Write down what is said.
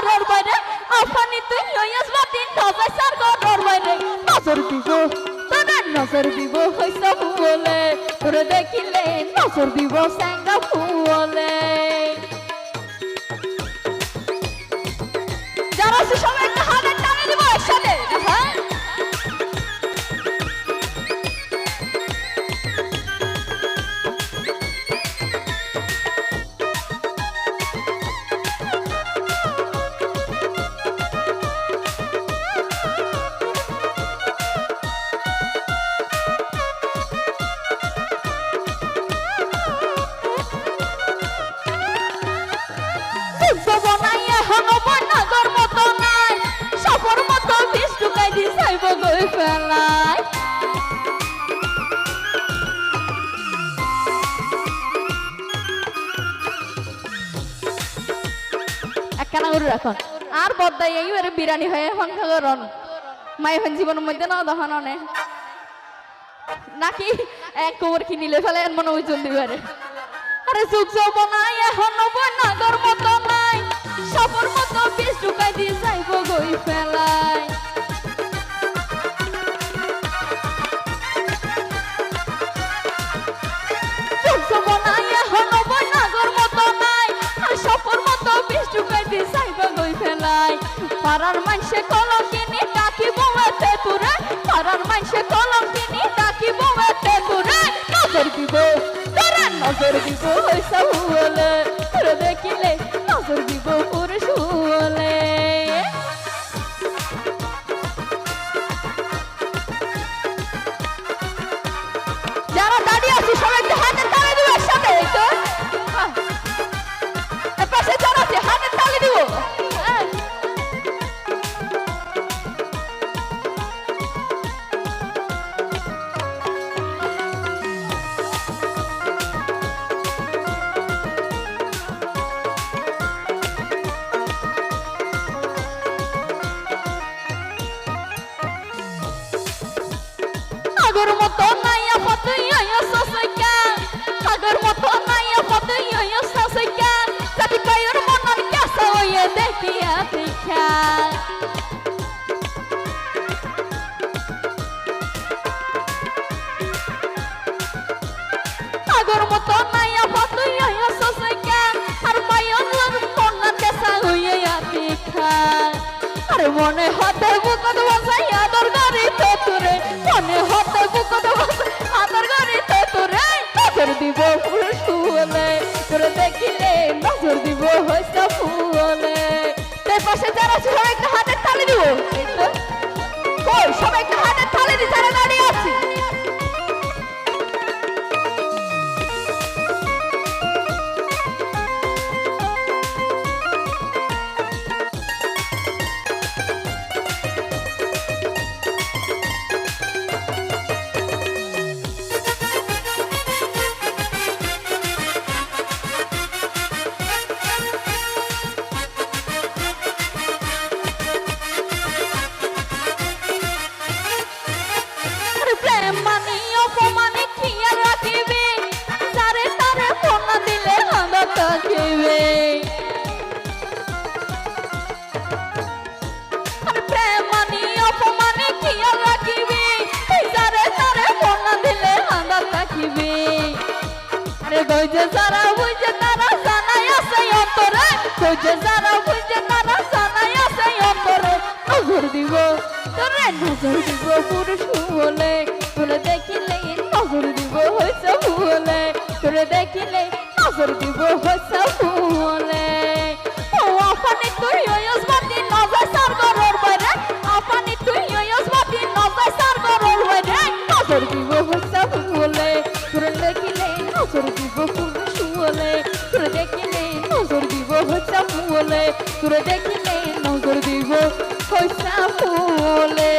ঘরের বাইরে আফানি তুই হইয়াস বাতি নজর সার ঘরের বাইরে নজর দিব তোরে নজর দিব হইছ ফুলে তোরে দেখিলে নজর দিব স্যাঙ্গা ফুলে যারা আছে সবাই একটা হাতের টানে দিব একসাথে হ্যাঁ ফেলাই একখানা গরু রাখন আর বদ্দাই এইবারে বিরানি হয়ে সংখ্যা করন মাই এখন জীবনের মধ্যে না দহন নে নাকি এক কোমর কিনিলে ফেলে মনে ওজন দিবারে আরে যুগ যৌবনাই এখন নাগর মতো নাই সবর মতো বিষ ঢুকাই দিয়ে যাইব গই ফেলাই পাড়ার মানুষে কলম কিনি ডাকি বউতে তুরে পাড়ার মানুষে কলম কিনি ডাকি বউতে তুরে নজর দিব তোরা নজর দিব হইসা হুলে তোরে দেখিলে নজর দিব পুরুষ হুলে যারা দাঁড়িয়ে আছি সবাই একটু হাতের তালি দিব একসাথে তো পাশে যারা আছে হাতের তালি দিব আগর মতো নাইয়া পতই সসইকা আগর মতো নাইয়া পতই সসইকা সাথী কায়র মনন কাছে হইয়ে দেখিয়া দেখা আগর মতো নাইয়া পতই সসইকা আর মায়ন মনন কাছে হইয়ে দেখা আরে মনে হতে বুকত বসাই আদর করি তো তোরে মনে হতে বুকত বসাই আদর করি তো তোরে নজর দিব পুরুষ ফুলে তোরে দেখিলে নজর দিব হইসা ফুলে তাই পাশে যারা আছে সবাই একটা হাতের তালি দিব কই সবাই একটা হাতের তালি দি যারা দাঁড়িয়ে আছে বুঝে যারা বুঝে তারা জানাই আছে অন্তরে বুঝে যারা বুঝে তারা জানাই আছে অন্তরে নজর দিব তোরে নজর দিব পুরুষ বলে তোরে দেখিলে নজর দিব হইছে ভুলে তোরে দেখিলে নজর দিব হইছে ভুলে ও আপানি তুই হইস বাতি নজর সার ঘরের বাইরে আপানি তুই হইস বাতি নজর সার ঘরের বাইরে নজর দিব হইছে ভুলে তোরে দেখিলে নজর দিব পুরুষ বলে তোরে দেখিলে নজর দিব হইছে ভুলে তোরে দেখিলে নজর দিব হইছে ভুলে